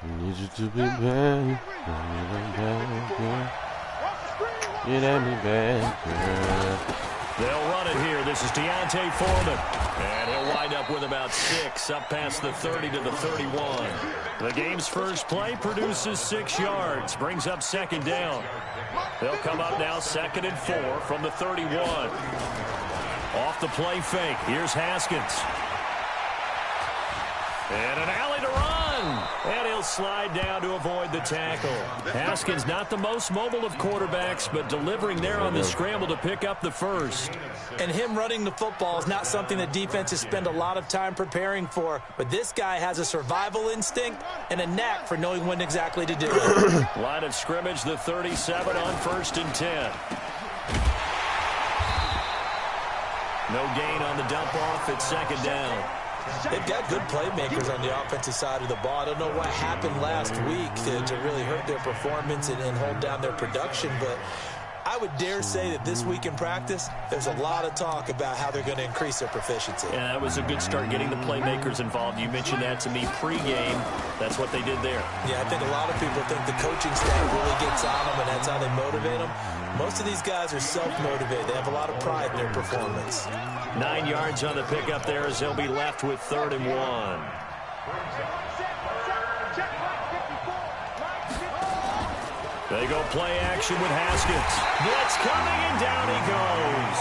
Need you to be bad. Get at me bad, girl. They'll run it here. This is Tcfl. And he'll wind up with about 6 up past the 30 to the 31. The game's first play produces 6 yards. Brings up second down. They'll come up now 2nd and 4 from the 31. Off the play fake. Here's Haskins. And an alley to run. And he'll slide down to avoid the tackle. Haskins not the most mobile of quarterbacks, but delivering there on the scramble to pick up the first. And him running the football is not something that defenses spend a lot of time preparing for. But this guy has a survival instinct and a knack for knowing when exactly to do it. Line of scrimmage, the 37 on 1st and 10. No gain on the dump off at 2nd down. They've got good playmakers on the offensive side of the ball. I don't know what happened last week to really hurt their performance and hold down their production, but I would dare say that this week in practice, there's a lot of talk about how they're going to increase their proficiency. Yeah, that was a good start getting the playmakers involved. You mentioned that to me pregame. That's what they did there. Yeah, I think a lot of people think the coaching staff really gets on them, and that's how they motivate them. Most of these guys are self-motivated. They have a lot of pride in their performance. 9 yards on the pickup there as they'll be left with 3rd and 1. They go play action with Haskins. Blitz coming, and down he goes.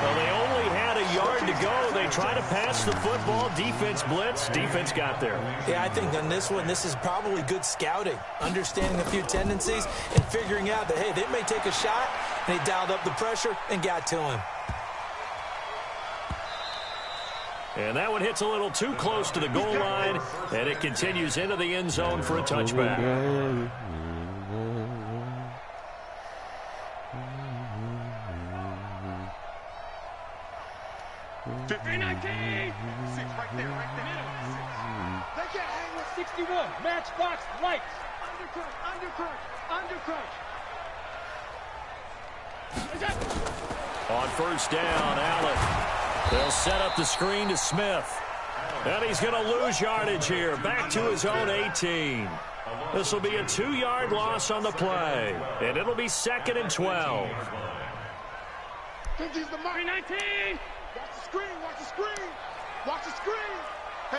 Well, they only had a yard to go. They try to pass the football. Defense blitz. Defense got there. Yeah, I think on this one, this is probably good scouting, understanding a few tendencies, and figuring out that, hey, they may take a shot, and they dialed up the pressure and got to him. And that one hits a little too close to the goal line, and it continues into the end zone for a touchback. 19. 6 right there, right there. They can't hang with 61. Matchbox lights. Undercut. On 1st down, Allen. They'll set up the screen to Smith. And he's going to lose yardage here. Back to his own 18. This will be a 2-yard loss on the play. And it'll be 2nd and 12. He's the money. 19. Watch the screen. Hey.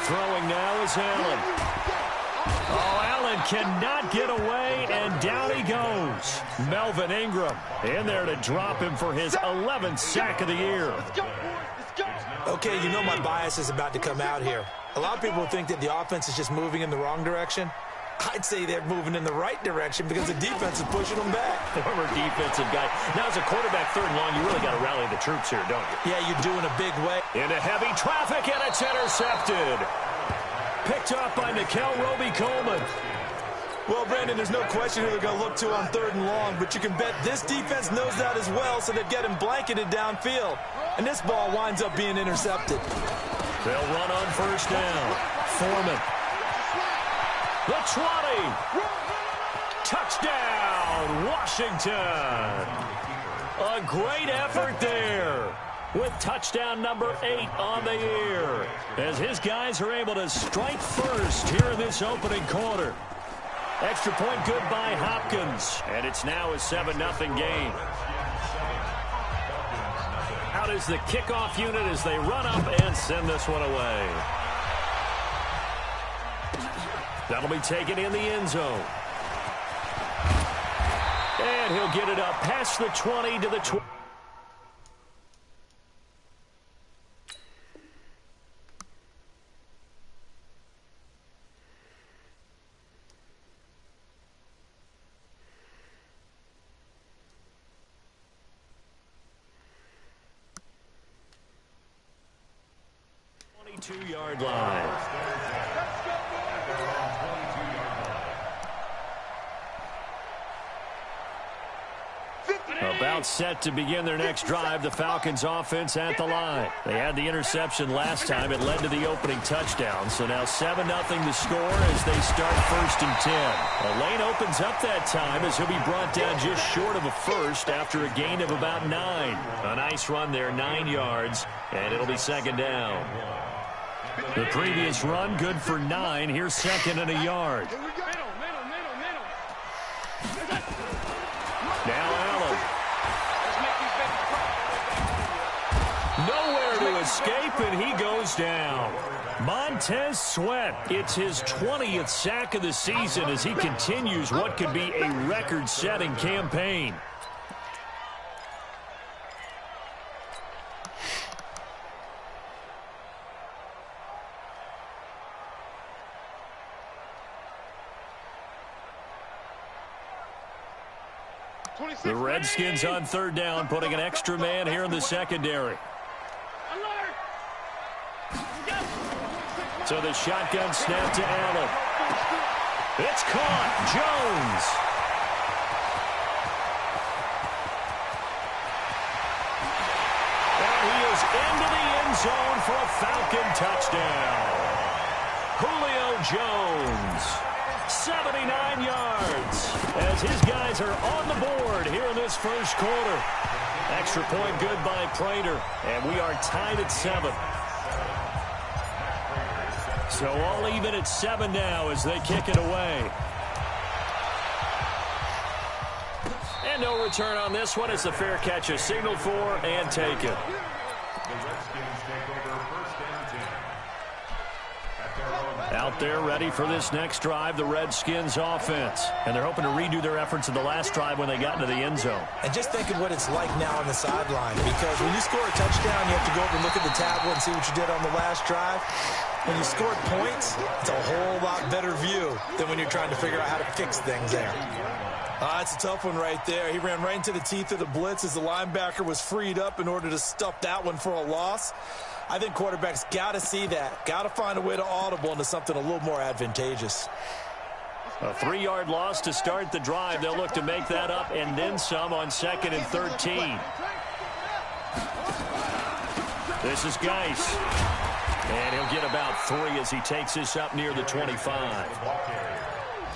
Throwing now is Allen. Oh, Allen cannot get away, and down he goes. Melvin Ingram in there to drop him for his 11th sack of the year. Let's go. Okay, you know my bias is about to come out here. A lot of people think that the offense is just moving in the wrong direction. I'd say they're moving in the right direction because the defense is pushing them back. Former defensive guy. Now, as a quarterback 3rd and long, you really got to rally the troops here, don't you? Yeah, you're doing a big way. Into heavy traffic, and it's intercepted. Picked up by Nikel Roby-Coleman. Well, Brandon, there's no question who they're going to look to on 3rd and long, but you can bet this defense knows that as well, so they've got him blanketed downfield. And this ball winds up being intercepted. They'll run on 1st down. Foreman. The 20. Touchdown, Washington. A great effort there with touchdown number 8 on the year as his guys are able to strike first here in this opening quarter. Extra point good by Hopkins, and it's now a 7-0 game. Out is the kickoff unit as they run up and send this one away. That'll be taken in the end zone. And he'll get it up past the 20 to the 20. Two-yard line. About set to begin their next drive, the Falcons offense at the line. They had the interception last time. It led to the opening touchdown. So now 7-0 the score as they start 1st and 10. A lane opens up that time as he'll be brought down just short of a first after a gain of about 9. A nice run there, 9 yards, and it'll be 2nd down. The previous run good for 9. Here's 2nd and a yard. Now Allen. Nowhere to escape, and he goes down. Montez Sweat, it's his 20th sack of the season as he continues what could be a record-setting campaign. The Redskins on 3rd down, putting an extra man here in the secondary. So the shotgun snap to Allen. It's caught. Jones. And he is into the end zone for a Falcon touchdown. Julio Jones. 79 yards as his guys are on the board here in this first quarter. Extra point good by Prater, and we are tied at 7. So all even at 7 now as they kick it away. And no return on this one. It's a fair catch, a signal for, and taken. Out there ready for this next drive, the Redskins offense. And they're hoping to redo their efforts in the last drive when they got into the end zone. And just think of what it's like now on the sideline, because when you score a touchdown, you have to go over and look at the tablet and see what you did on the last drive. When you scored points, it's a whole lot better view than when you're trying to figure out how to fix things there. That's a tough one right there. He ran right into the teeth of the blitz as the linebacker was freed up in order to stuff that one for a loss. I think quarterbacks got to see that. Got to find a way to audible into something a little more advantageous. A 3-yard loss to start the drive. They'll look to make that up and then some on 2nd and 13. This is Geis. And he'll get about 3 as he takes this up near the 25.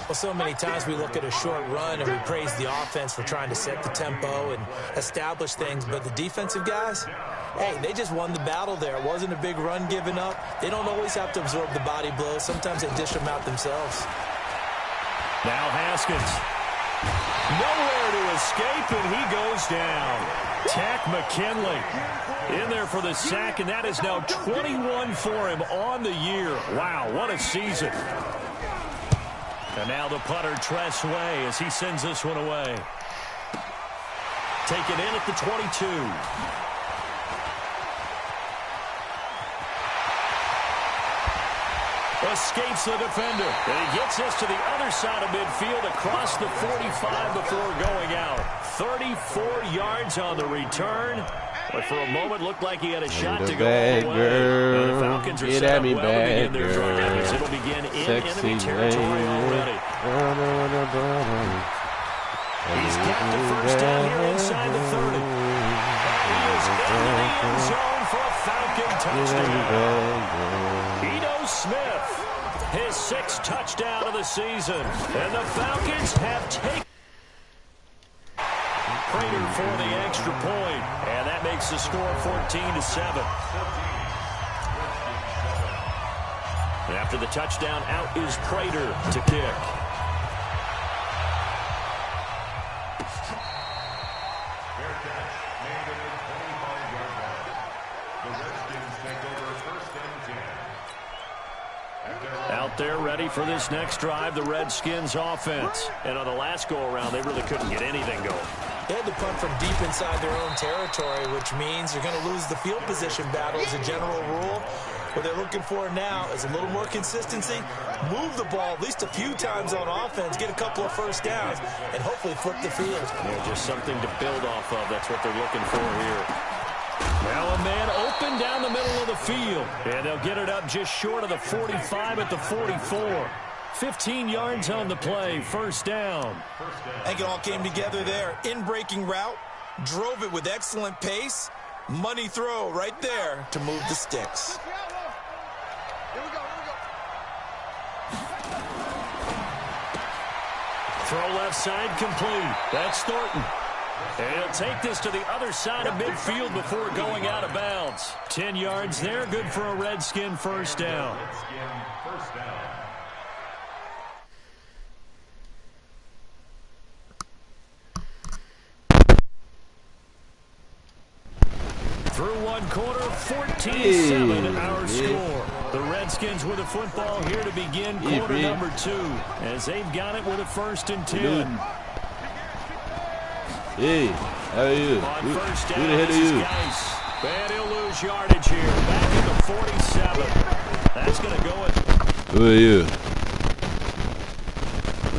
Well, so many times we look at a short run and we praise the offense for trying to set the tempo and establish things. But the defensive guys, hey, they just won the battle there. It wasn't a big run given up. They don't always have to absorb the body blows. Sometimes they dish them out themselves. Now Haskins. Nowhere to escape, and he goes down. Tack McKinley in there for the sack, and that is now 21 for him on the year. Wow, what a season. And now the punter, Tress Way, as he sends this one away. Taken in at the 22. Escapes the defender. And he gets this to the other side of midfield across the 45 before going out. 34 yards on the return. But for a moment, looked like he had a shot to go all the way. The Falcons are set up well to begin their drive as it'll begin in enemy territory already. He's got the first down here inside the 30. He is into the end zone for a Falcon touchdown. Ito Smith, his 6th touchdown of the season. And the Falcons have taken Prater for the extra point, and that makes the score 14-7. After the touchdown, out is Prater to kick. Out there ready for this next drive, the Redskins offense. And on the last go-around, they really couldn't get anything going. They had to punt from deep inside their own territory, which means you're going to lose the field position battle as a general rule. What they're looking for now is a little more consistency, move the ball at least a few times on offense, get a couple of first downs, and hopefully flip the field. Yeah, just something to build off of. That's what they're looking for here. Now a man open down the middle of the field, and they'll get it up just short of the 45 at the 44. 15 yards on the play, first down. I think it all came together there. In-breaking route, drove it with excellent pace. Money throw right there to move the sticks. Here we go. Throw left side complete. That's Thornton. And he'll take this to the other side of midfield before going out of bounds. 10 yards there, good for a Redskin first down. Through one quarter, 14-7 our score. The Redskins with a football here to begin quarter number 2 as they've got it with a 1st and 10. Hey, how are you? On first down, Who the hell are you? And he'll lose yardage here. Back at the 47. That's going to go at... Who are you?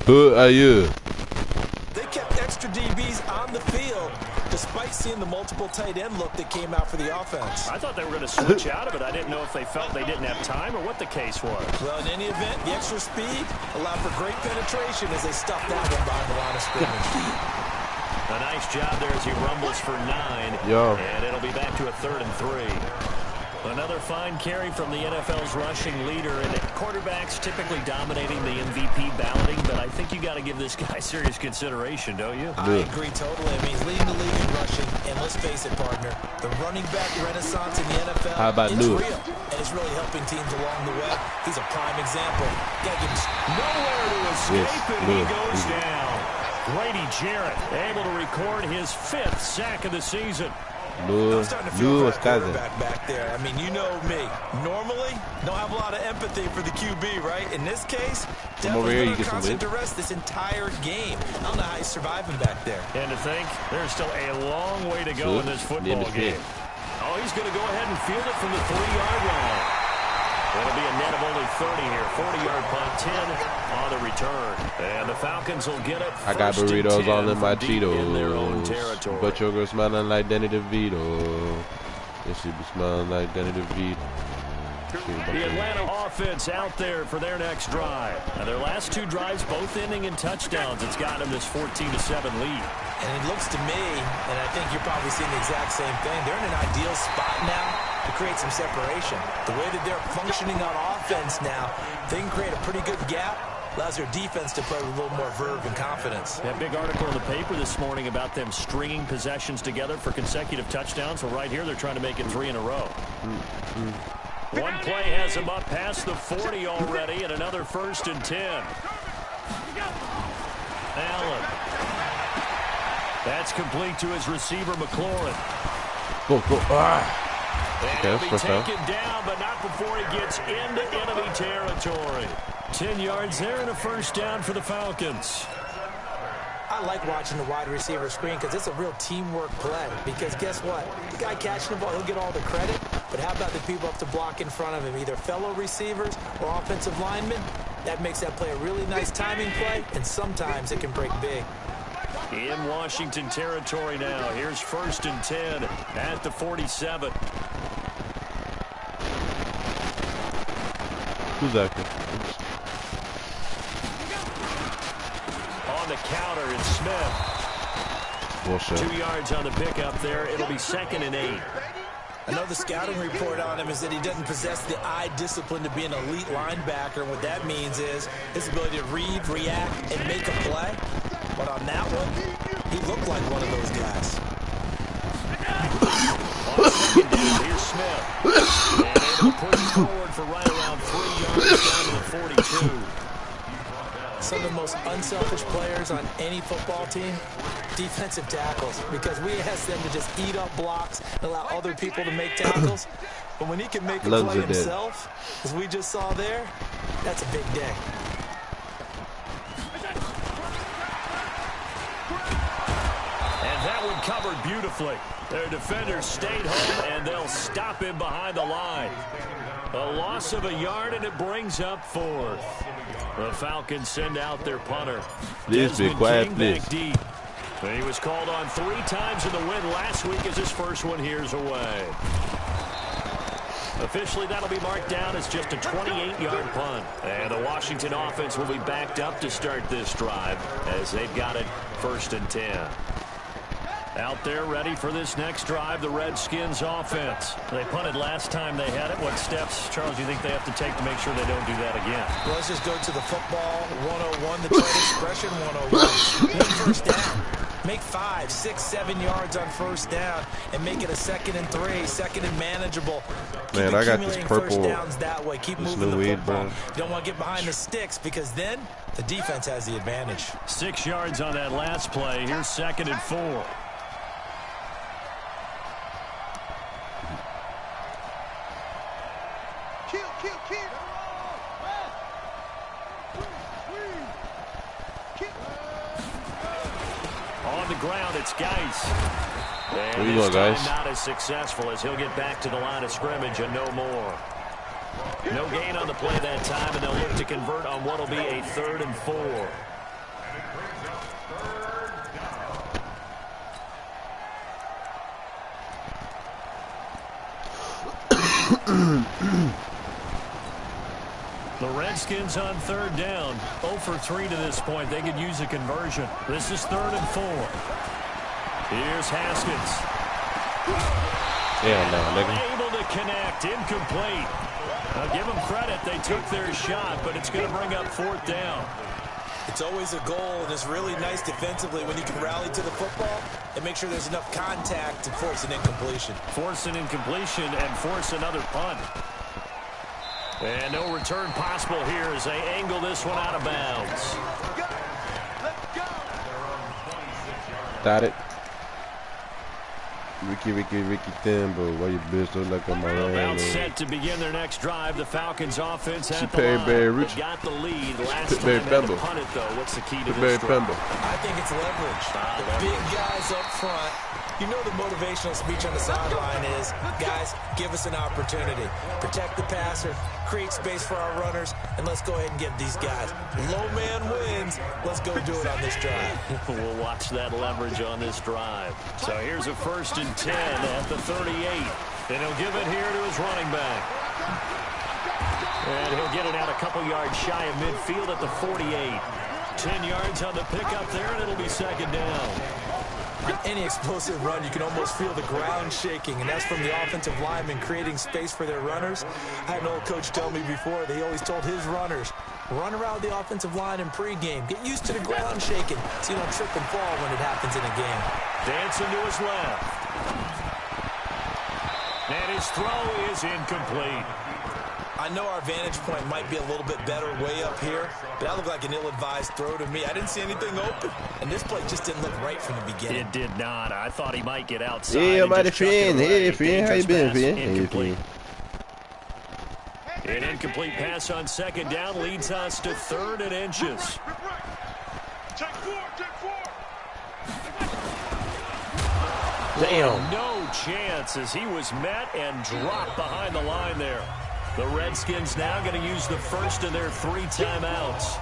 Who are you? They kept extra DBs on the field despite seeing the multiple tight end look that came out for the offense. I thought they were going to switch out of it. I didn't know if they felt they didn't have time or what the case was. Well, in any event, the extra speed allowed for great penetration as they stuffed that one behind the line of scrimmage. A nice job there as he rumbles for 9. Yo. And it'll be back to a 3rd and 3. Another fine carry from the NFL's rushing leader, and quarterbacks typically dominating the MVP balloting, but I think you got to give this guy serious consideration, don't you? I agree totally. I mean, he's leading the league in rushing, and let's face it, partner, the running back renaissance in the NFL, How about it's Lewis? real, and it's really helping teams along the way. He's a prime example. Got to give him Nowhere to escape, and he Lewis. goes down. Grady Jarrett able to record his 5th sack of the season. I'm starting to feel Lewis for that cousin. quarterback back there. I mean, you know me. Normally, don't have a lot of empathy for the QB, right? In this case, over definitely here, been you on get some constant wins. duress this entire game. I don't know how he's surviving back there. And to think, there's still a long way to go in this football game. Oh, he's going to go ahead and field it from the 3-yard line. It'll be a net of only 30 here. 40-yard punt, 10 on the return. And the Falcons will get it. I got burritos all in my In their own Cheetos. territory. But your girl smelling like Danny DeVito. And she be smelling like Danny DeVito. The Atlanta offense out there for their next drive. Now, their last 2 drives, both ending in touchdowns. It's got them this 14-7 lead. And it looks to me, and I think you're probably seeing the exact same thing, they're in an ideal spot now to create some separation. The way that they're functioning on offense now, they can create a pretty good gap. Allows their defense to play with a little more verve and confidence. That big article in the paper this morning about them stringing possessions together for consecutive touchdowns. Well, right here, they're trying to make it 3 in a row. One play has them up past the 40 already, and another 1st and 10. Allen. That's complete to his receiver, McLaurin. Go. Ah. And Okay, he'll be first down. taken down, but not before he gets into enemy territory. 10 yards there and a 1st down for the Falcons. I like watching the wide receiver screen because it's a real teamwork play. Because guess what? The guy catching the ball, he'll get all the credit. But how about the people up to block in front of him, either fellow receivers or offensive linemen? That makes that play a really nice timing play, and sometimes it can break big. In Washington territory now. Here's 1st and 10 at the 47. Who's that? On the counter, it's Smith. Bullshit. 2 yards on the pickup there. It'll be 2nd and 8. Another scouting report on him is that he doesn't possess the eye discipline to be an elite linebacker. And what that means is his ability to read, react, and make a play. But on that one, he looked like one of those guys. On 2nd down, here's Smith. And able to push forward for right around 3 yards down to the 42. Some of the most unselfish players on any football team, defensive tackles, because we ask them to just eat up blocks and allow other people to make tackles. But when he can make a play himself, as we just saw there, that's a big day. And that one covered beautifully. Their defenders stayed home, and they'll stop him behind the line. A loss of a yard, and it brings up 4th. The Falcons send out their punter. Please be quiet, King please. back deep. He was called on 3 times in the win last week as his first one here's away. Officially, that'll be marked down as just a 28-yard punt. And the Washington offense will be backed up to start this drive as they've got it 1st and 10. Out there ready for this next drive, the Redskins offense. They punted last time they had it. What steps, Charles, do you think they have to take to make sure they don't do that again? Well, let's just go to the football 101, the trade expression 101. Make first down. Make 5, 6, 7 yards on first down and make it a 2nd and 3, 2nd and manageable. Man, I got this purple, first downs that way. Keep moving the weed, football. bro. You don't want to get behind the sticks because then the defense has the advantage. 6 yards on that last play. Here's 2nd and 4. On the ground, it's Geis. And you this go, time guys. not as successful as he'll get back to the line of scrimmage and no more. No gain on the play that time, and they'll look to convert on what will be a 3rd and 4. The Redskins on 3rd down. 0 for 3 to this point. They could use a conversion. This is 3rd and 4. Here's Haskins. Yeah, no, nigga. Able to connect. Incomplete. I'll give them credit. They took their shot, but it's going to bring up 4th down. It's always a goal, and it's really nice defensively when you can rally to the football and make sure there's enough contact to force an incompletion. Force an incompletion and force another punt. And no return possible here as they angle this one out of bounds. Got it. Ricky Timbo, why you bitch look like on my own? About set to begin their next drive. The Falcons offense at the Perry line. Berry They Rich. got the lead last Perry time. Had to Pembo. punt it though. What's the key to Perry this drive? Pembo. I think it's leverage. The big guys up front. You know the motivational speech on the sideline is, guys, give us an opportunity. Protect the passer, create space for our runners, and let's go ahead and get these guys. Low man wins. Let's go do it on this drive. We'll watch that leverage on this drive. So here's a 1st and 10 at the 38. And he'll give it here to his running back. And he'll get it out a couple yards shy of midfield at the 48. 10 yards on the pickup there, and it'll be 2nd down. On any explosive run, you can almost feel the ground shaking, and that's from the offensive linemen creating space for their runners. I had an old coach tell me before that he always told his runners, run around the offensive line in pregame. Get used to the ground shaking so you don't trip and fall when it happens in a game. Dancing to his left. And his throw is incomplete. I know our vantage point might be a little bit better way up here, but that looked like an ill-advised throw to me. I didn't see anything open, and this play just didn't look right from the beginning. It did not. I thought he might get outside. Yeah, my just chuck it friend. away. Hey, friend. How you been, Dangerous pass, friend? Hey, incomplete. friend. An incomplete pass on 2nd down leads us to 3rd and inches. Check 4. Damn. No chance as he was met and dropped behind the line there. The Redskins now going to use the first of their 3 timeouts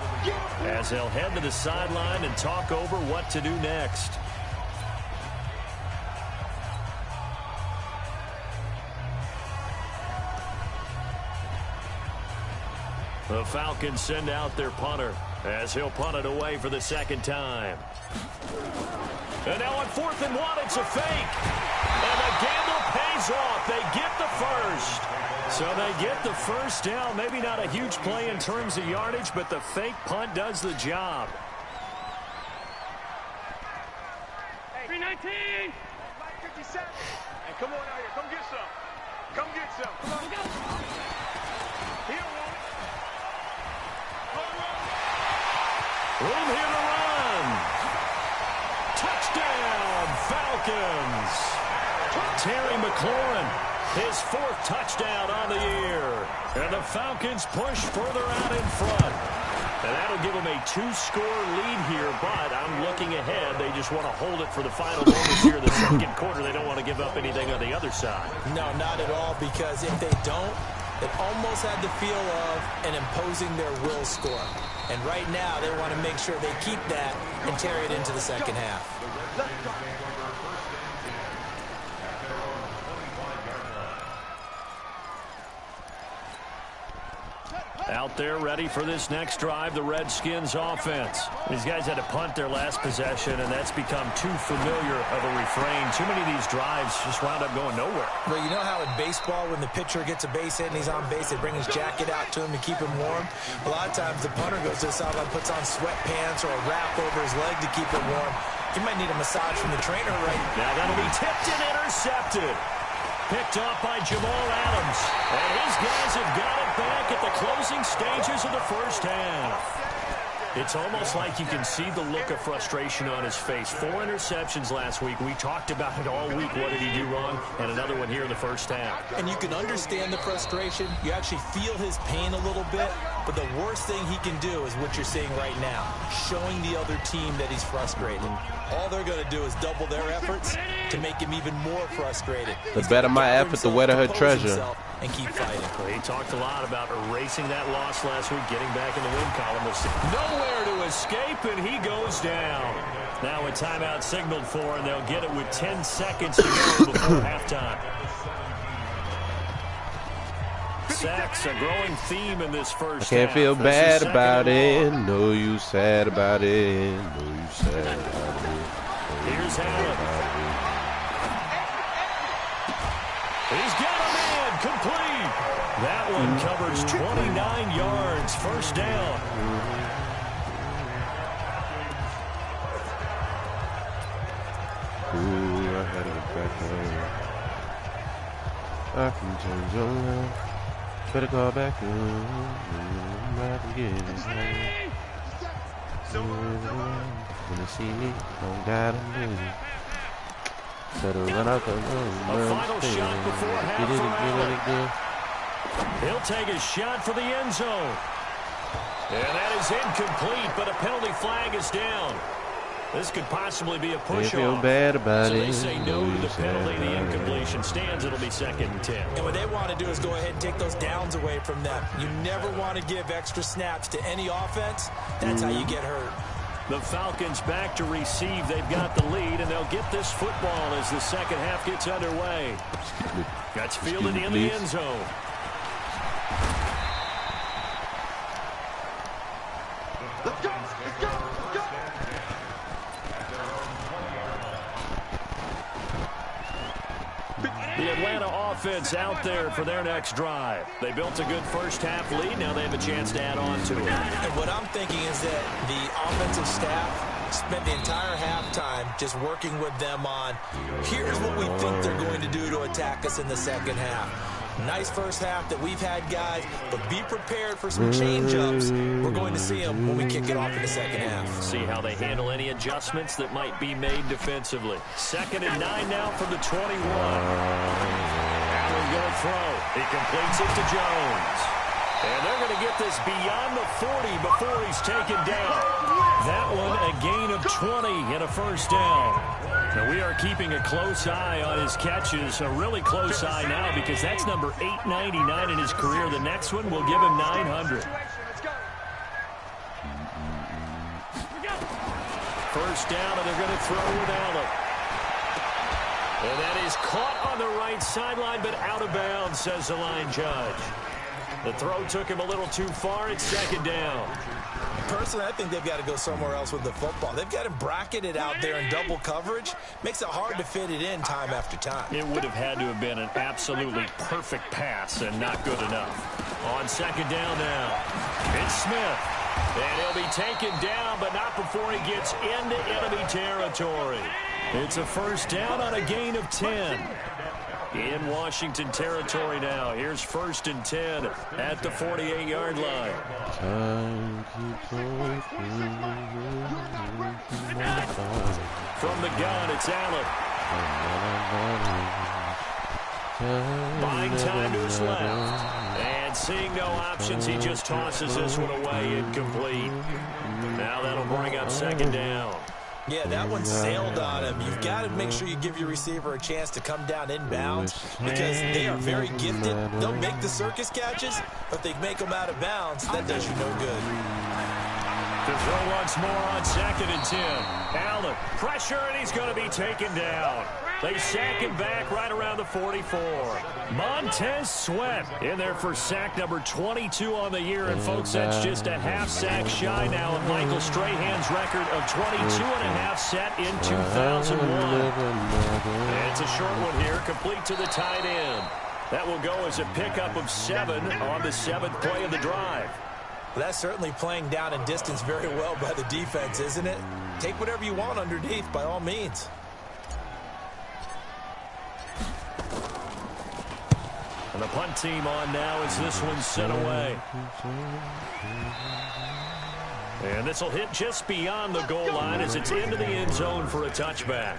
as they'll head to the sideline and talk over what to do next. The Falcons send out their punter as he'll punt it away for the 2nd time. And now on 4th and 1, it's a fake. And the gamble pays off. They get the first. So they get the first down. Maybe not a huge play in terms of yardage, but the fake punt does the job. 319. 57. Hey, come on out here. Come get some. Come get some. Come on. He don't want it. Room here to run. Touchdown, Falcons. Terry McLaurin, his 4th touchdown on the year. And the Falcons push further out in front. And that'll give them a 2-score lead here, but I'm looking ahead. They just want to hold it for the final moments here in the 2nd quarter. They don't want to give up anything on the other side. No, not at all, because if they don't, it almost had the feel of an imposing their will score. And right now, they want to make sure they keep that and carry it into the 2nd half. Out there ready for this next drive, the Redskins offense. These guys had to punt their last possession, and that's become too familiar of a refrain. Too many of these drives just wound up going nowhere. Well, you know how in baseball, when the pitcher gets a base hit and he's on base, they bring his jacket out to him to keep him warm? A lot of times the punter goes to the sideline, puts on sweatpants or a wrap over his leg to keep it warm. He might need a massage from the trainer right now. That'll be tipped and intercepted. Picked off by Jamal Adams. And his guys have got it back at the closing stages of the first half. It's almost like you can see the look of frustration on his face. 4 interceptions last week. We talked about it all week. What did he do wrong? And another one here in the first half. And you can understand the frustration. You actually feel his pain a little bit. But the worst thing he can do is what you're seeing right now, showing the other team that he's frustrated. All they're going to do is double their efforts to make him even more frustrated. The better my effort, the wetter her treasure. And keep fighting. Well, he talked a lot about erasing that loss last week, getting back in the win column. Nowhere to escape, and he goes down. Now a timeout signaled for, and they'll get it with 10 seconds to go before halftime. Sacks, a growing theme in this first half. I can't feel bad about it. No, you sad about it. No, you sad about it. Here's Allen. He's got a man complete. That one covers 29 yards. First down. Ooh, I had it back home. I can change your life. Better call back home. I can get it. When you see me, don't gotta move. Better run out the room. A final shot before half for Allen. He'll take a shot for the end zone. And that is incomplete, but a penalty flag is down. This could possibly be a push-off. Feel bad about so it. they say no to the penalty. The incompletion stands. It'll be 2nd and 10. And what they want to do is go ahead and take those downs away from them. You never want to give extra snaps to any offense. That's how you get hurt. The Falcons back to receive. They've got the lead, and they'll get this football as the second half gets underway. That's fielded in the end zone. Let's go! Let's go! Let's go! The Atlanta offense out there for their next drive. They built a good first half lead. Now they have a chance to add on to it. And what I'm thinking is that the offensive staff spent the entire halftime just working with them on, here's what we think they're going to do to attack us in the second half. Nice first half that we've had, guys, but be prepared for some change-ups. We're going to see them when we kick it off in the second half. See how they handle any adjustments that might be made defensively. 2nd and 9 now from the 21. Allen going to throw. He completes it to Jones. And they're going to get this beyond the 40 before he's taken down. That one a gain of 20 and a first down. Now we are keeping a close eye on his catches, a really close eye now because that's number 899 in his career. The next one will give him 900. First down, and they're going to throw with Allen. And that is caught on the right sideline, but out of bounds, says the line judge. The throw took him a little too far. It's 2nd down. Personally, I think they've got to go somewhere else with the football. They've got him bracketed out there in double coverage. Makes it hard to fit it in time after time. It would have had to have been an absolutely perfect pass and not good enough. On 2nd down now, it's Smith. And he'll be taken down, but not before he gets into enemy territory. It's a first down on a gain of 10. In Washington territory now. Here's 1st and 10 at the 48-yard line. From the gun, it's Allen. Buying time to his left. And seeing no options, he just tosses this one away incomplete. Now that'll bring up 2nd down. Yeah, that one sailed on him. You've got to make sure you give your receiver a chance to come down inbounds because they are very gifted. They'll make the circus catches, but they make them out of bounds. That does you no good. To throw once more on 2nd and 10. Allen, pressure, and he's going to be taken down. They sack him back right around the 44. Montez Sweat in there for sack number 22 on the year. And, folks, that's just a half sack shy now of Michael Strahan's record of 22.5 set in 2001. And it's a short one here, complete to the tight end. That will go as a pickup of 7 on the 7th play of the drive. That's certainly playing down and distance very well by the defense, isn't it? Take whatever you want underneath, by all means. And the punt team on now as this one's sent away. And this will hit just beyond the goal line as it's into the end zone for a touchback.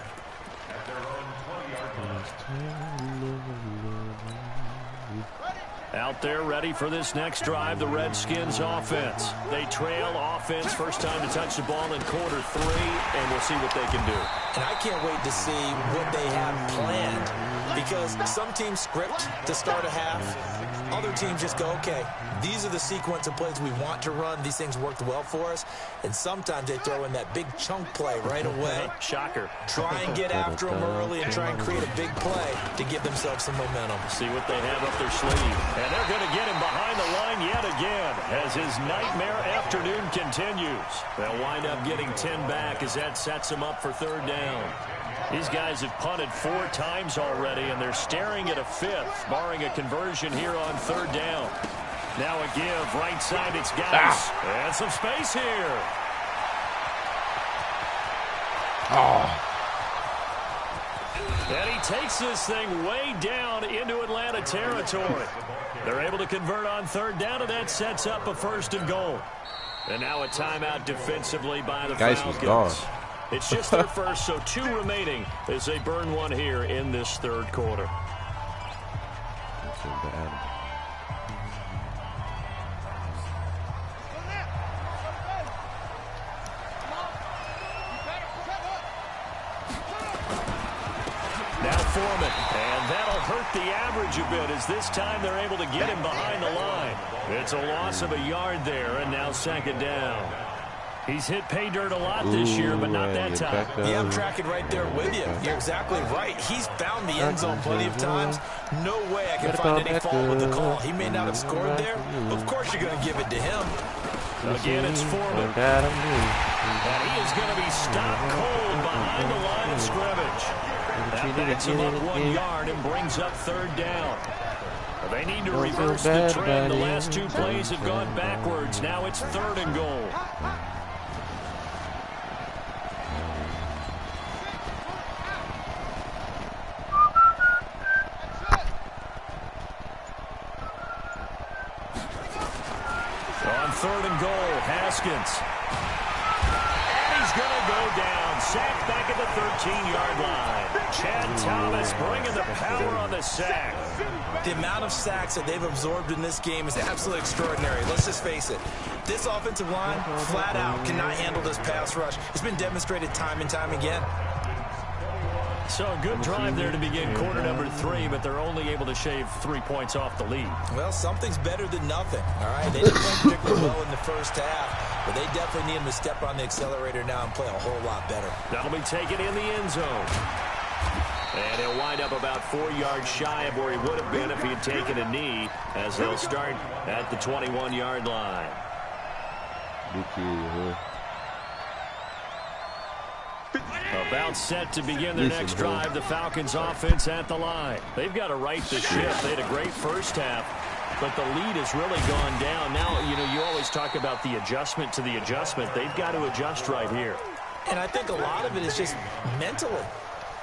Out there ready for this next drive, the Redskins offense. They trail offense, first time to touch the ball in quarter 3, and we'll see what they can do. And I can't wait to see what they have planned, because some teams script to start a half. Other teams just go, okay, these are the sequence of plays we want to run. These things worked well for us. And sometimes they throw in that big chunk play right away. Shocker. Try and get after them early and try and create a big play to give themselves some momentum. See what they have up their sleeve. And they're going to get him behind the line yet again as his nightmare afternoon continues. They'll wind up getting 10 back as that sets him up for 3rd down. These guys have punted 4 times already, and they're staring at a 5th, barring a conversion here on 3rd down. Now a give, right side, it's Gauss. And some space here. And he takes this thing way down into Atlanta territory. They're able to convert on 3rd down, and that sets up a 1st and goal. And now a timeout defensively by the Falcons. Gone. It's just their first, so 2 remaining as they burn one here in this 3rd quarter. That's so bad. Now Foreman, and that'll hurt the average a bit as this time they're able to get him behind the line. It's a loss of a yard there, and now 2nd down. He's hit pay dirt a lot this year, but not that time. Yeah, I'm tracking right there with you. You're exactly right. He's found the end zone plenty of times. No way I can find any fault with the call. He may not have scored there, but of course you're going to give it to him. Again, it's Foreman. And he is going to be stopped cold behind the line of scrimmage. That backs him up 1 yard and brings up 3rd down. They need to reverse the trend. The last 2 plays have gone backwards. Now it's 3rd and goal. On 3rd and goal, Haskins. And he's going to go down. Sacked back at the 13-yard line. Chad Thomas bringing the power on the sack. The amount of sacks that they've absorbed in this game is absolutely extraordinary. Let's just face it. This offensive line, flat out, cannot handle this pass rush. It's been demonstrated time and time again. So a good drive there to begin quarter number 3, but they're only able to shave 3 points off the lead. Well, something's better than nothing, all right? They didn't play particularly well in the first half, but they definitely need him to step on the accelerator now and play a whole lot better. That'll be taken in the end zone. And he'll wind up about 4 yards shy of where he would have been if he had taken a knee, as they'll start at the 21-yard line. About set to begin their next drive, the Falcons offense at the line. They've got to right the ship. They had a great first half, but the lead has really gone down. Now, you always talk about the adjustment to the adjustment. They've got to adjust right here. And I think a lot of it is just mentally.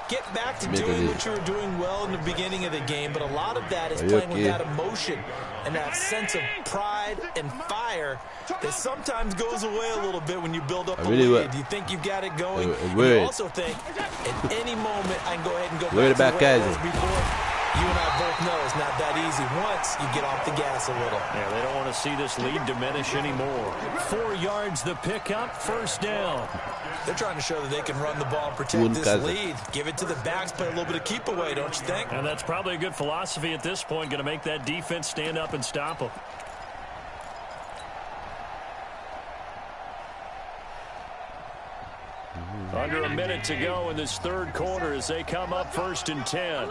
Get back to doing what you were doing well in the beginning of the game, but a lot of that is playing with that emotion and that sense of pride and fire that sometimes goes away a little bit when you build up a lead. You think you've got it going, and you also think at any moment I can go ahead and go back to where it was before. You and I both know it's not that easy once you get off the gas a little. Yeah, they don't want to see this lead diminish anymore. 4 yards the pickup, 1st down. They're trying to show that they can run the ball and protect this lead. Give it to the backs, play a little bit of keep away, don't you think? And that's probably a good philosophy at this point, going to make that defense stand up and stop them. Under a minute to go in this third quarter as they come up 1st and 10.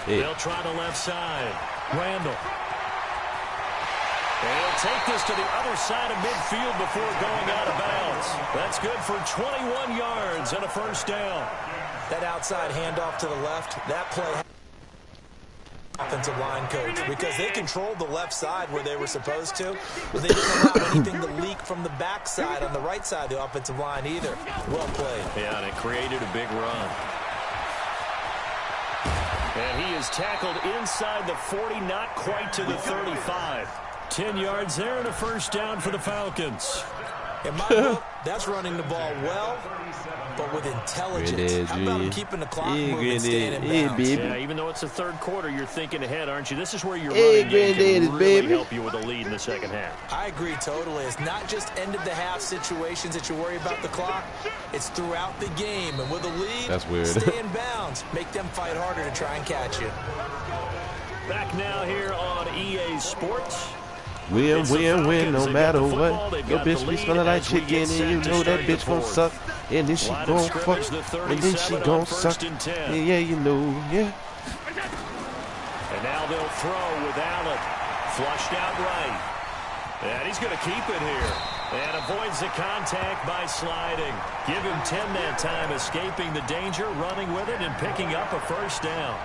They'll try the left side. Randall. And he'll take this to the other side of midfield before going out of bounds. That's good for 21 yards and a first down. That outside handoff to the left, that play offensive line coach, because they controlled the left side where they were supposed to, but they didn't allow anything to leak from the backside on the right side of the offensive line either. Well played. Yeah, and it created a big run. And he is tackled inside the 40, not quite to the 35. 10 yards there and a first down for the Falcons. In my book, that's running the ball well, but with intelligence. How about keeping the clock moving, staying in bounds? Yeah, even though it's the third quarter, you're thinking ahead, aren't you? This is where your running game can really help you with a lead in the second half. I agree totally. It's not just end-of-the-half situations that you worry about the clock. It's throughout the game. And with a lead, that's weird. Stay in bounds. Make them fight harder to try and catch you. Back now here on EA Sports. Win, no matter what. Your bitch be smelling like chicken, and you know that bitch gon' suck. And then she gon' fuck, and then she gon' suck. Yeah, you know, yeah. And now they'll throw with Allen. Flushed out right. And he's going to keep it here. And avoids the contact by sliding. Give him 10 that time, escaping the danger, running with it, and picking up a first down.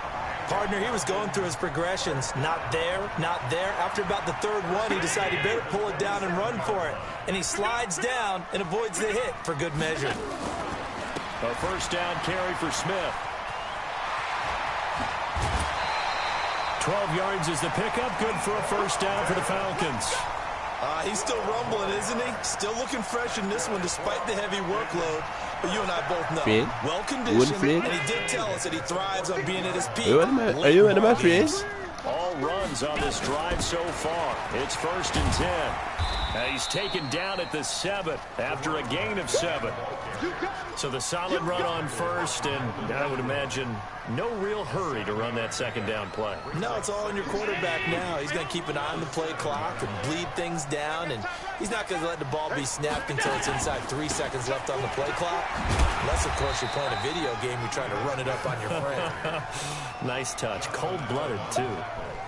Partner, he was going through his progressions. Not there, not there. After about the third one, he decided he better pull it down and run for it. And he slides down and avoids the hit for good measure. A first down carry for Smith. 12 yards is the pickup. Good for a first down for the Falcons. He's still rumbling, isn't he? Still looking fresh in this one despite the heavy workload. But you and I both know, well-conditioned, and he did tell us that he thrives on being at his peak. Are you one of my friends? All runs on this drive so far. It's 1st and 10. He's taken down at the 7 after a gain of 7. So the solid run on first, and I would imagine no real hurry to run that second down play. No, it's all on your quarterback now. He's going to keep an eye on the play clock and bleed things down, and he's not going to let the ball be snapped until it's inside 3 seconds left on the play clock. Unless, of course, you're playing a video game, you're trying to run it up on your friend. Nice touch. Cold-blooded, too.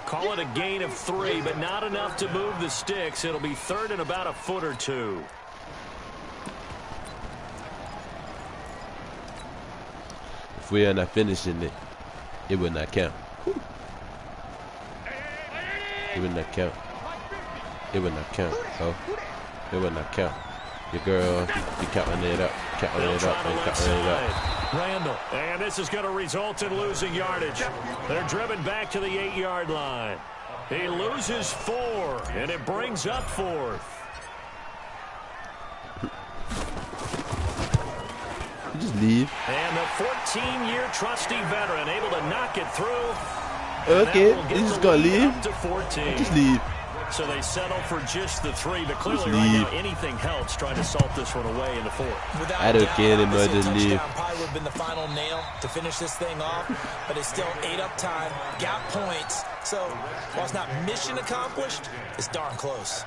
Call it a gain of 3, but not enough to move the sticks. It'll be third and about a foot or two. If we are not finishing it, it will not count. It will not count. It will not count. Oh, it will not count. Your girl, you counting it up, counting it up, and counting it up. Randall, and this is going to result in losing yardage. They're driven back to the 8-yard line. He loses 4, and it brings up 4th. Just leave. And the 14-year trusty veteran able to knock it through. Okay, he's just gonna leave. To 14. Just leave. So they settle for just the 3, but clearly right now anything helps trying to salt this one away in the 4th. I don't care anymore, just leave. Probably would have been the final nail to finish this thing off, but it's still ate up time, got points. So while it's not mission accomplished, it's darn close.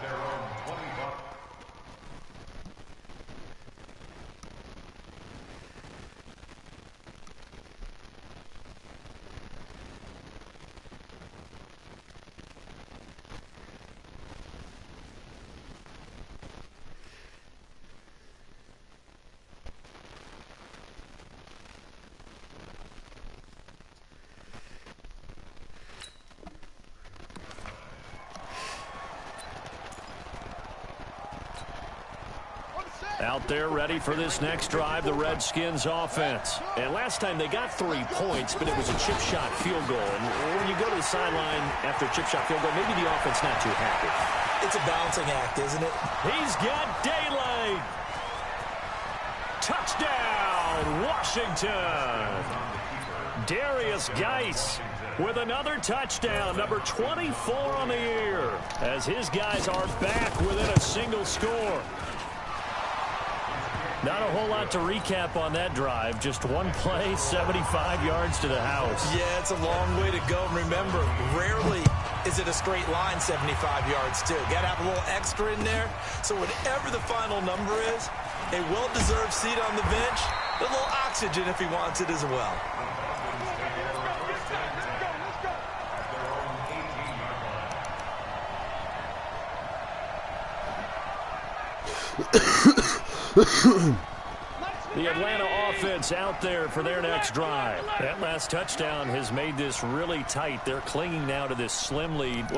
Out there ready for this next drive, the Redskins offense. And last time they got 3 points, but it was a chip shot field goal. And when you go to the sideline after a chip shot field goal, maybe the offense not too happy. It's a balancing act, isn't it? He's got daylight. Touchdown, Washington. Darius Geis with another touchdown, number 24 on the year, as his guys are back within a single score. Not a whole lot to recap on that drive. Just one play, 75 yards to the house. Yeah, it's a long way to go. Remember, rarely is it a straight line 75 yards too? Got to have a little extra in there. So whatever the final number is, a well-deserved seat on the bench, a little oxygen if he wants it as well. The Atlanta offense out there for their next drive. That last touchdown has made this really tight. They're clinging now to this slim lead.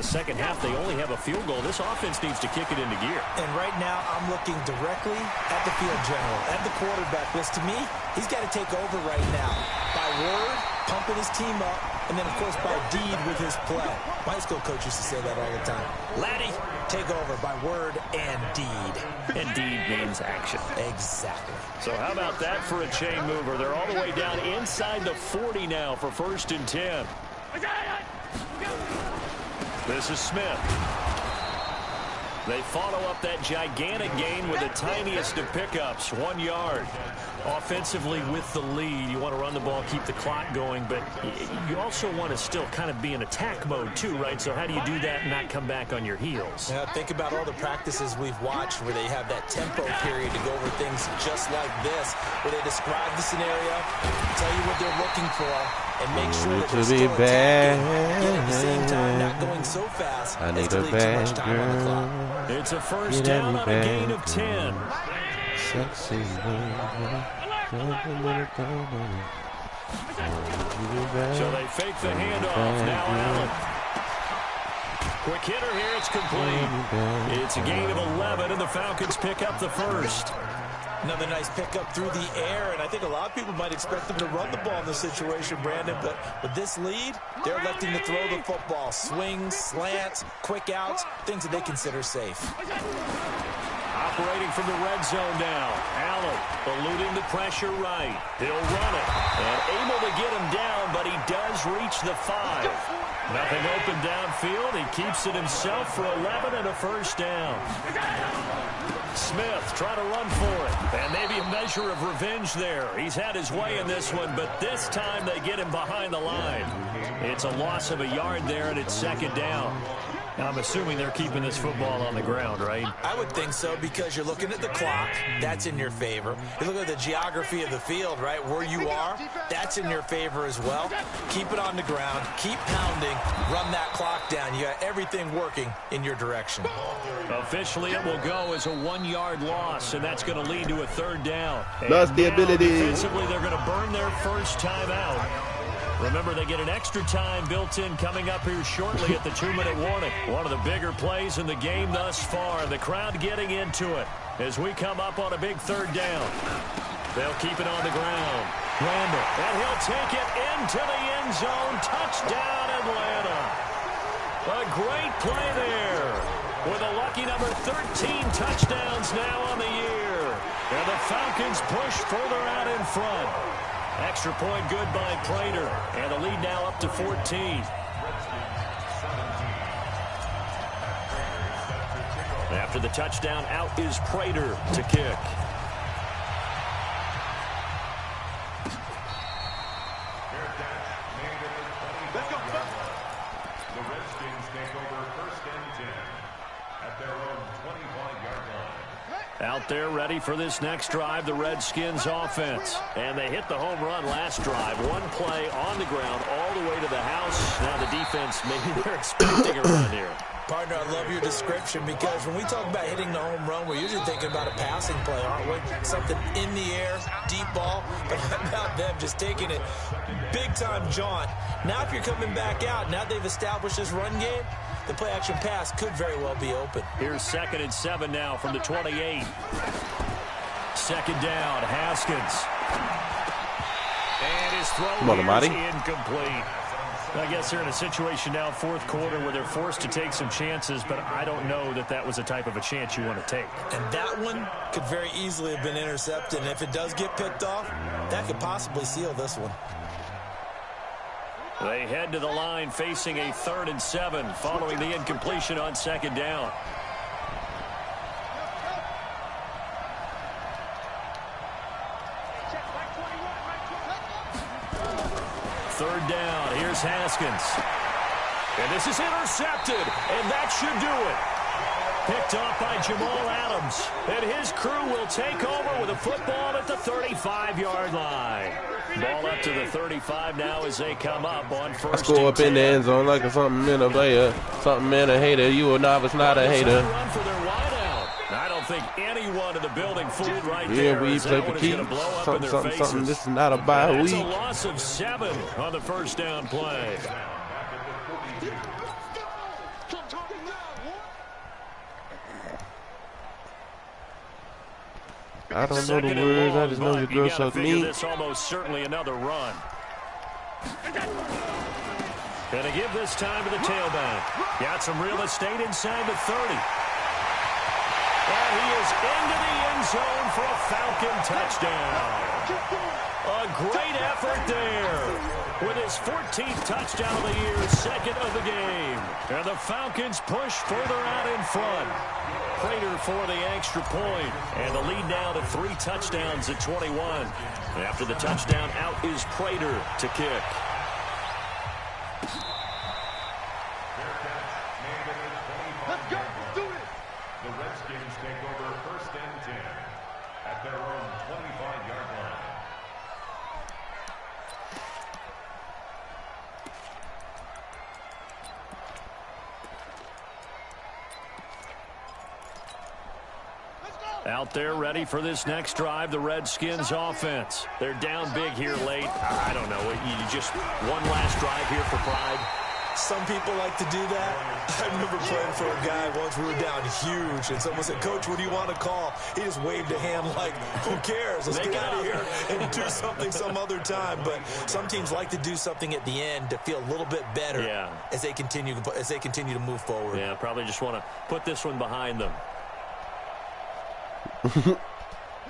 Second half, they only have a field goal. This offense needs to kick it into gear. And right now, I'm looking directly at the field general, at the quarterback. Because to me, he's got to take over right now. By word, pumping his team up, and then, of course, by deed with his play. My high school coach used to say that all the time. Laddie, take over by word and deed. And deed means action. Exactly. So how about that for a chain mover? They're all the way down inside the 40 now for 1st and 10. This is Smith. They follow up that gigantic gain with the tiniest of pickups, 1 yard. Offensively with the lead, you want to run the ball, keep the clock going, but you also want to still kind of be in attack mode too, right? So how do you do that and not come back on your heels? Yeah, think about all the practices we've watched where they have that tempo period to go over things just like this, where they describe the scenario, tell you what they're looking for, and make sure that they're still attacking, yet at the same time not going so fast as to leave too much time on the clock. It's a first down on a gain of 10. Sexy So they fake the handoff. Now Allen. Quick hitter here. It's complete. It's a gain of 11, and the Falcons pick up the first. Another nice pickup through the air, and I think a lot of people might expect them to run the ball in this situation, Brandon, but with this lead, they're electing to throw the football. Swings, slants, quick outs, things that they consider safe. Operating from the red zone now. Allen eluding the pressure right. He'll run it, and able to get him down, but he does reach the 5. Nothing open downfield. He keeps it himself for 11 and a first down. Smith trying to run for it. And maybe a measure of revenge there. He's had his way in this one, but this time they get him behind the line. It's a loss of a yard there, and it's 2nd down. I'm assuming they're keeping this football on the ground, right? I would think so, because you're looking at the clock. That's in your favor. You look at the geography of the field, right? Where you are, that's in your favor as well. Keep it on the ground. Keep pounding. Run that clock down. You got everything working in your direction. Officially, it will go as a 1-yard loss, and that's going to lead to a 3rd down. Lost the ability. Defensively, they're going to burn their first time out. Remember, they get an extra time built in coming up here shortly at the 2-minute warning. One of the bigger plays in the game thus far. The crowd getting into it as we come up on a big 3rd down. They'll keep it on the ground. Randall, and he'll take it into the end zone. Touchdown, Atlanta. A great play there with a lucky number 13 touchdowns now on the year. And the Falcons push further out in front. Extra point good by Prater, and the lead now up to 14. After the touchdown, out is Prater to kick. Let's go. The Redskins take over 1st and 10 at their own 25-yard line. Out there ready for this next drive, the Redskins offense. And they hit the home run last drive. One play on the ground all the way to the house. Now the defense, maybe they're expecting a run here. Partner, I love your description, because when we talk about hitting the home run, we're usually thinking about a passing play, aren't we? Something in the air, deep ball. But how about them just taking it big-time jaunt? Now if you're coming back out, now they've established this run game, the play-action pass could very well be open. Here's 2nd and 7 now from the 28. 2nd down, Haskins. And his throw is incomplete. I guess they're in a situation now, 4th quarter, where they're forced to take some chances, but I don't know that that was the type of a chance you want to take. And that one could very easily have been intercepted. And if it does get picked off, that could possibly seal this one. They head to the line facing a 3rd and 7 following the incompletion on 2nd down. Third down. Here's Haskins. And this is intercepted, and that should do it. Picked off by Jamal Adams. And his crew will take over with a football at the 35-yard line. Ball up to the 35 now as they come up on first. Let's go up in the end zone like a something in a player, something in a hater. You a novice, not a hater. Run for their wideout. I don't think anyone in the building fooled right Yeah, there. we play for keeps. Something. This is not a bye week. It's a loss of 7 on the first down play. I don't know the words. I just know your girl sucked me. This almost certainly another run. Gonna give this time to the tailback. Got some real estate inside the 30. And he is into the end zone for a Falcon touchdown. A great effort there. With his 14th touchdown of the year, second of the game. And the Falcons push further out in front. Prater for the extra point. And the lead now to 3 touchdowns at 21. After the touchdown, out is Prater to kick. Let's go. Let's do it. The Redskins take over first and 10 at their own 25-yard line. Out there ready for this next drive, the Redskins offense. They're down big here late. I don't know. You just one last drive here for pride. Some people like to do that. I remember playing for a guy once. We were down huge, and someone said, "Coach, what do you want to call?" He just waved a hand like, "Who cares? Let's get out of here and do something some other time." But some teams like to do something at the end to feel a little bit better as they continue to move forward. Yeah, probably just want to put this one behind them.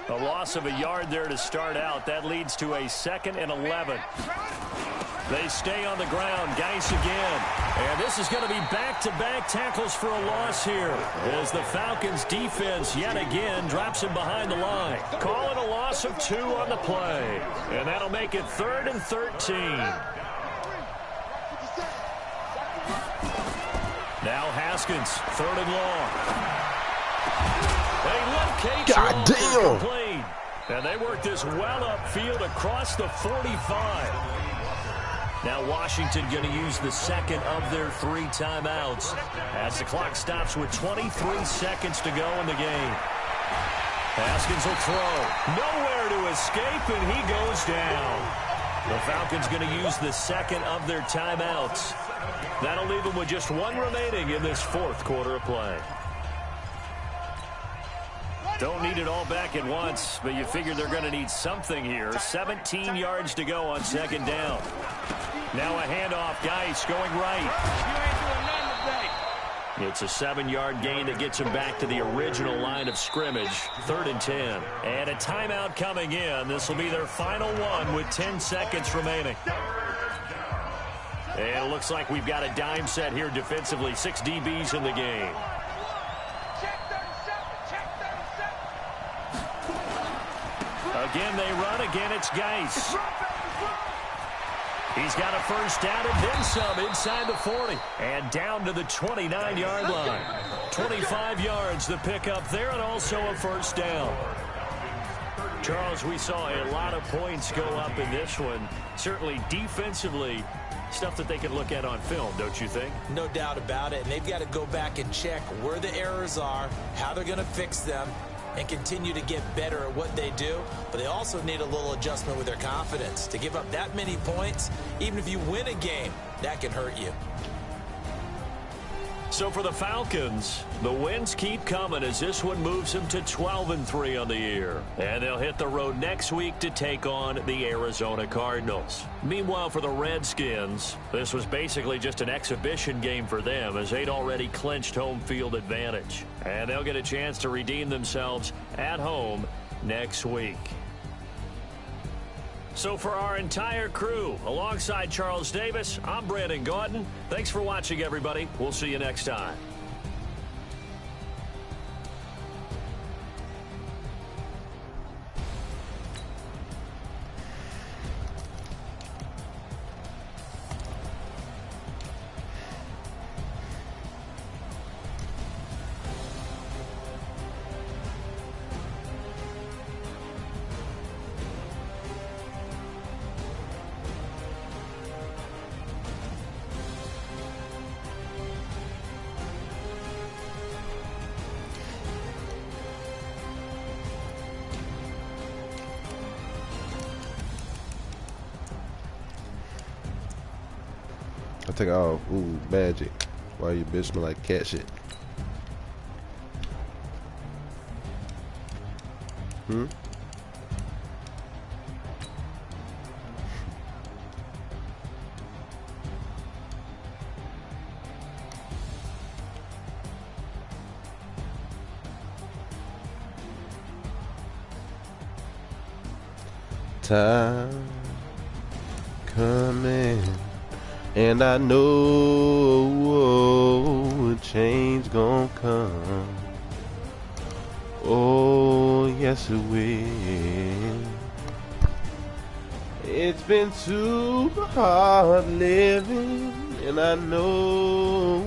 A loss of a yard there to start out. That leads to a 2nd and 11. They stay on the ground. Geis again. And this is going to be back-to-back tackles for a loss here as the Falcons defense yet again drops him behind the line. Call it a loss of 2 on the play. And that'll make it 3rd and 13. Now Haskins, 3rd and long. God damn. And they work this well upfield across the 45. Now Washington going to use the 2nd of their 3 timeouts as the clock stops with 23 seconds to go in the game. Haskins will throw. Nowhere to escape, and he goes down. The Falcons going to use the 2nd of their timeouts. That'll leave them with just 1 remaining in this 4th quarter of play. Don't need it all back at once, but you figure they're going to need something here. 17 yards to go on 2nd down. Now a handoff. Geis going right. It's a 7-yard gain that gets him back to the original line of scrimmage. 3rd and 10. And a timeout coming in. This will be their final one with 10 seconds remaining. And it looks like we've got a dime set here defensively. 6 DBs in the game. Again, they run. Again, it's Geis. He's got a first down and then some inside the 40. And down to the 29-yard line. 25 yards the pickup there, and also a first down. Charles, we saw a lot of points go up in this one. Certainly defensively, stuff that they can look at on film, don't you think? No doubt about it. And they've got to go back and check where the errors are, how they're going to fix them, and continue to get better at what they do. But they also need a little adjustment with their confidence. To give up that many points, even if you win a game, that can hurt you. So for the Falcons, the wins keep coming as this one moves them to 12-3 on the year. And they'll hit the road next week to take on the Arizona Cardinals. Meanwhile, for the Redskins, this was basically just an exhibition game for them as they'd already clinched home field advantage. And they'll get a chance to redeem themselves at home next week. So for our entire crew, alongside Charles Davis, I'm Brandon Gaudin. Thanks for watching, everybody. We'll see you next time. I take it off. Ooh, magic. Why your bitch smell like cat shit? Hmm? Time coming, and I know a change gon' come. Oh, yes it will. It's been too hard living, and I know.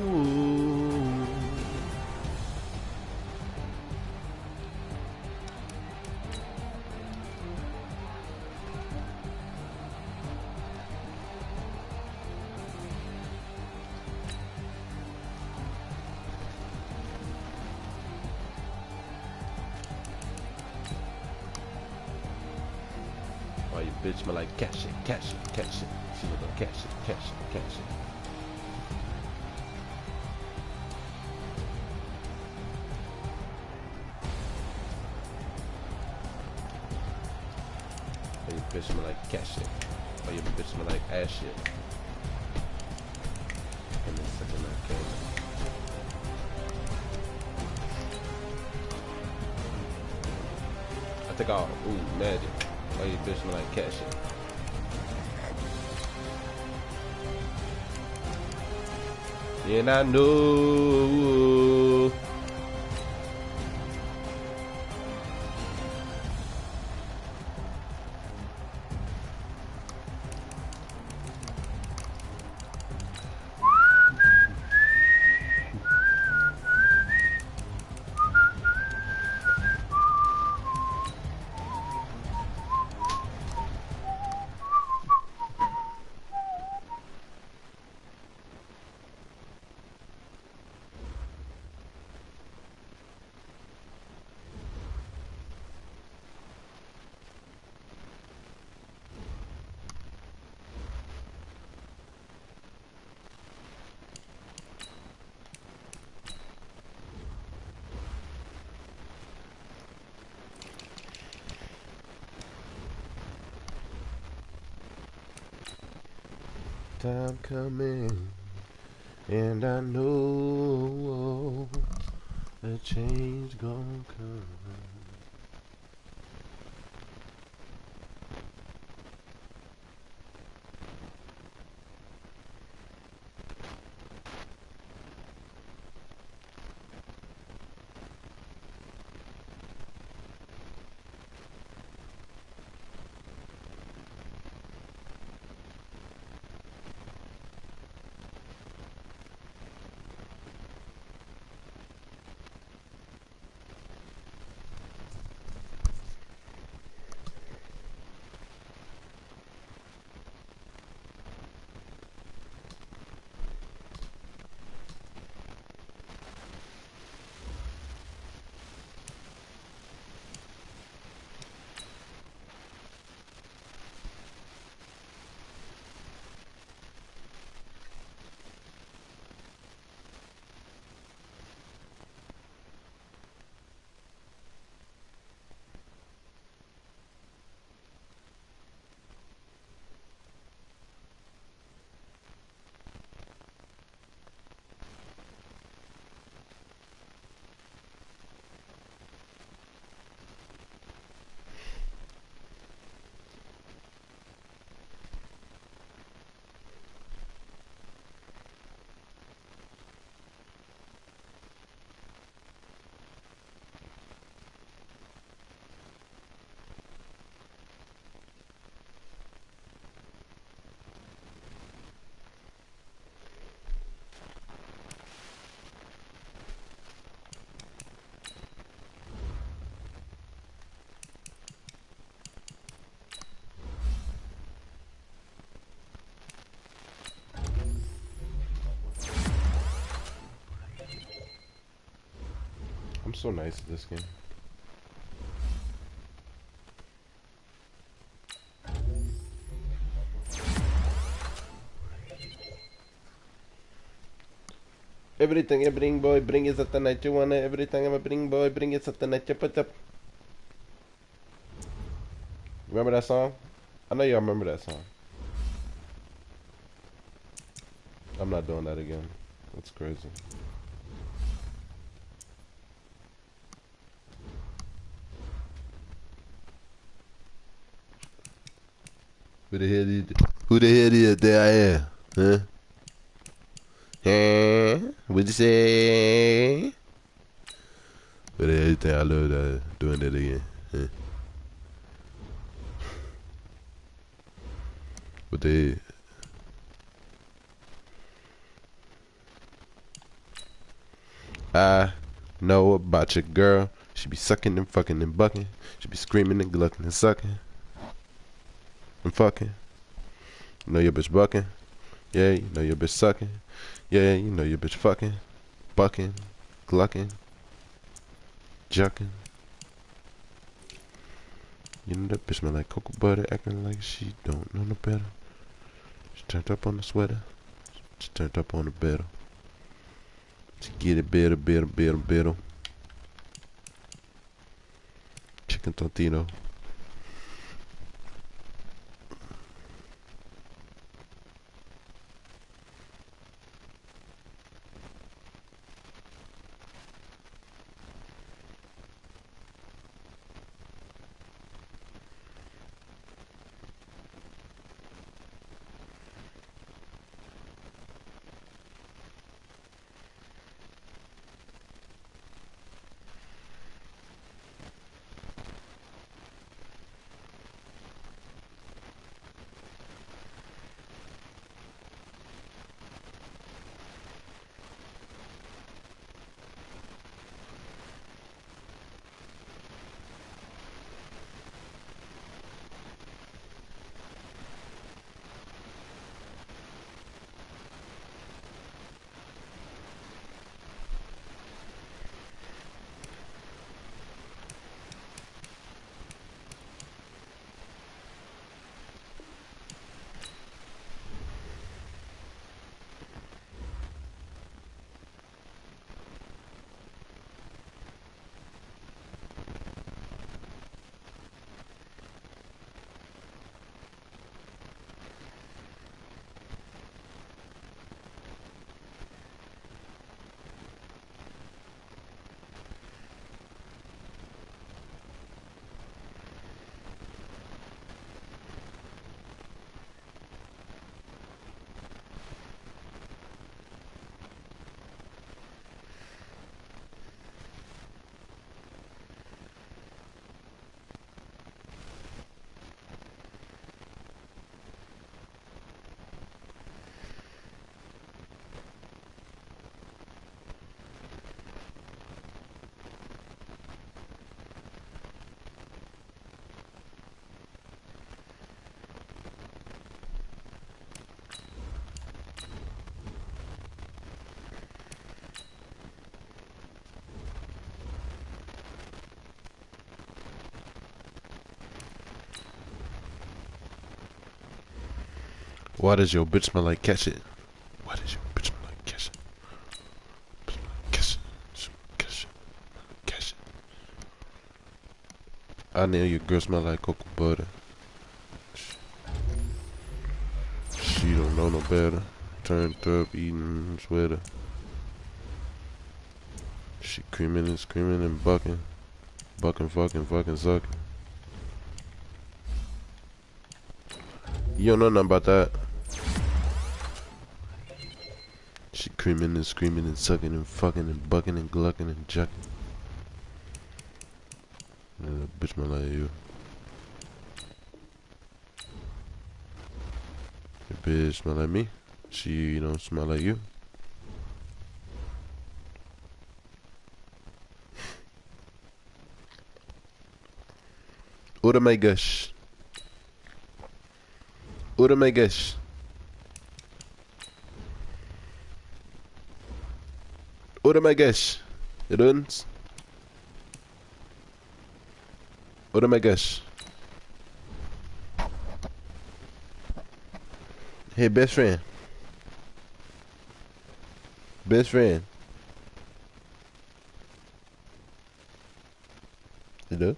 Why your bitch smell like cat shit, cat shit, cat shit. She look like cat shit, cat shit, cat shit. Why your bitch smell like cat shit? Why your bitch smell like ass shit? And then second that came. I think I'll, ooh, magic. Why your bitch smell like cat shit? And I know. Time coming, and I know a change gon' come. I'm so nice at this game. Everything I bring, boy, bring it something that you wanna. Everything I bring, boy, bring it something that you put up. Remember that song? I know y'all remember that song. I'm not doing that again. That's crazy. Who the hell is? Who the hell is there I am? Huh? Huh? What'd you say? But everything I love that doing that again. Huh? What the I know about your girl. She be sucking and fucking and bucking. She be screaming and glucking and sucking and fucking. You know your bitch bucking. Yeah, you know your bitch sucking. Yeah, you know your bitch fucking, bucking, glucking, jucking. You know that bitch smell like cocoa butter, acting like she don't know no better. She turned up on the sweater. She turned up on the better. She get it better, better, better, better. Chicken tortino. Why does your bitch smell like catch it? Why does your bitch smell like catch it? Catch it. Catch it. Catch it. I know your girl smell like cocoa butter. She don't know no better. Turned up eating sweater. She creaming and screaming and bucking. Bucking, fucking, fucking, sucking. You don't know nothing about that. She creaming and screaming and sucking and fucking and bucking and glucking and jucking. Yeah, that bitch smell like you. Your bitch smell like me. She don't smell like you. Oh my gosh. Oh my gosh. Oh my gosh. It runs. Oh my gosh. Hey, best friend. Best friend. You do?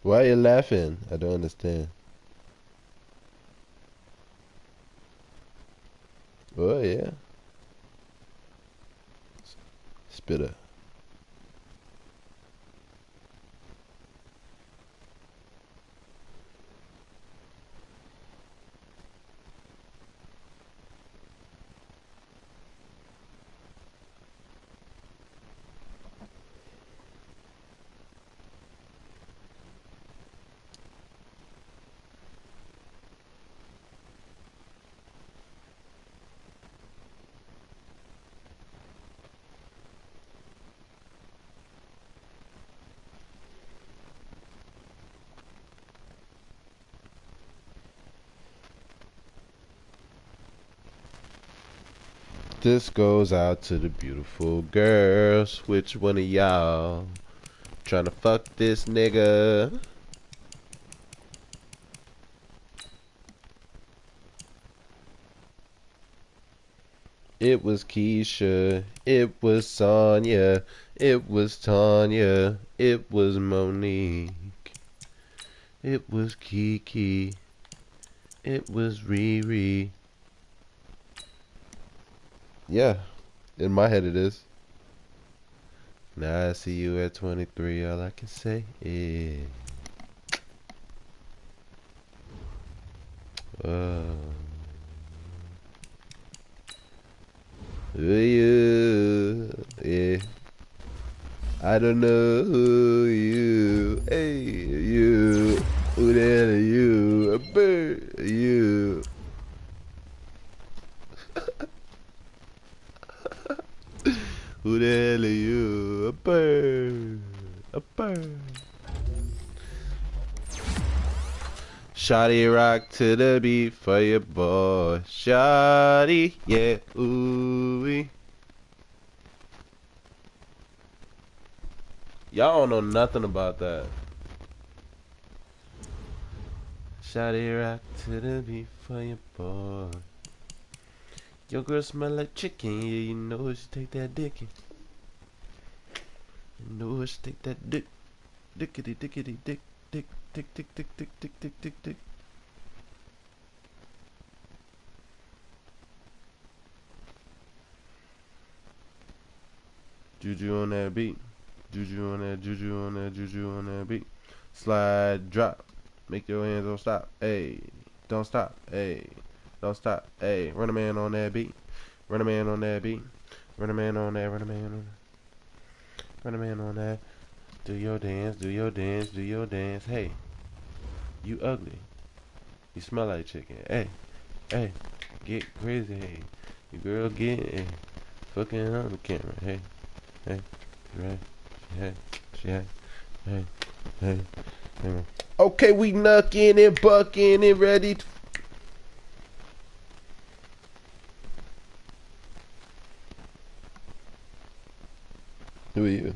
Why are you laughing? I don't understand. Oh yeah. Spitter. This goes out to the beautiful girls. Which one of y'all tryna fuck this nigga? It was Keisha, it was Sonya, it was Tanya, it was Monique, it was Kiki, it was Riri. Yeah, in my head it is. Now I see you at 23, all I can say is you, yeah. I don't know who you, hey, you, who the hell are you, a bird, you. Who the hell are you, a bird, a bird. Shawty rock to the beat for your boy, Shawty, yeah, ooh. Y'all don't know nothing about that. Shawty rock to the beat for your boy. Your girl smell like chicken, yeah, you know she take that dick. You know she take that dick. Dickity dickity dick, dick, dick, dick, dick, dick, dick, dick, dick, dick. Juju on that beat. Juju on that, juju on that, juju on that beat. Slide, drop. Make your hands don't stop. Hey, don't stop. Hey, don't stop. Hey, run a man on that beat. Run a man on that beat. Run a man on that. Run a man on that. Run a man on that. Do your dance. Do your dance. Do your dance. Hey, you ugly. You smell like chicken. Hey, hey, get crazy. Hey, your girl get fucking on the camera. Hey, hey, right. Hey, hey, hey, hey, hey. Okay, we knucking and bucking and ready to. Who are you?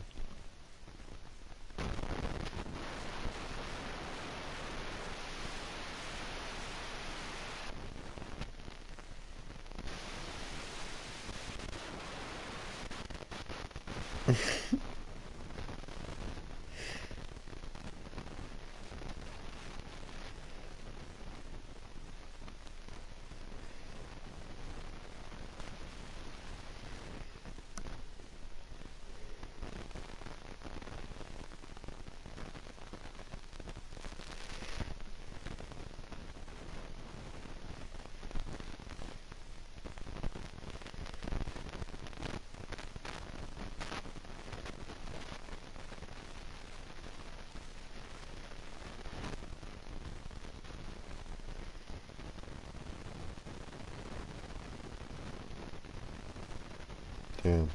Damn.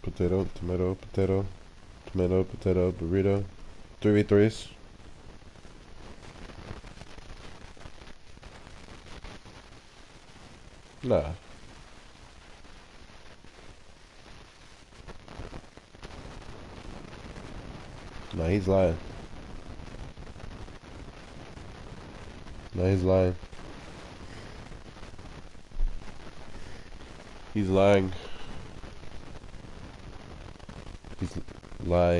Potato, tomato, potato, tomato, potato, burrito. 3v3s. Nah. Nah, he's lying. Nah, he's lying. He's lying. He's lying.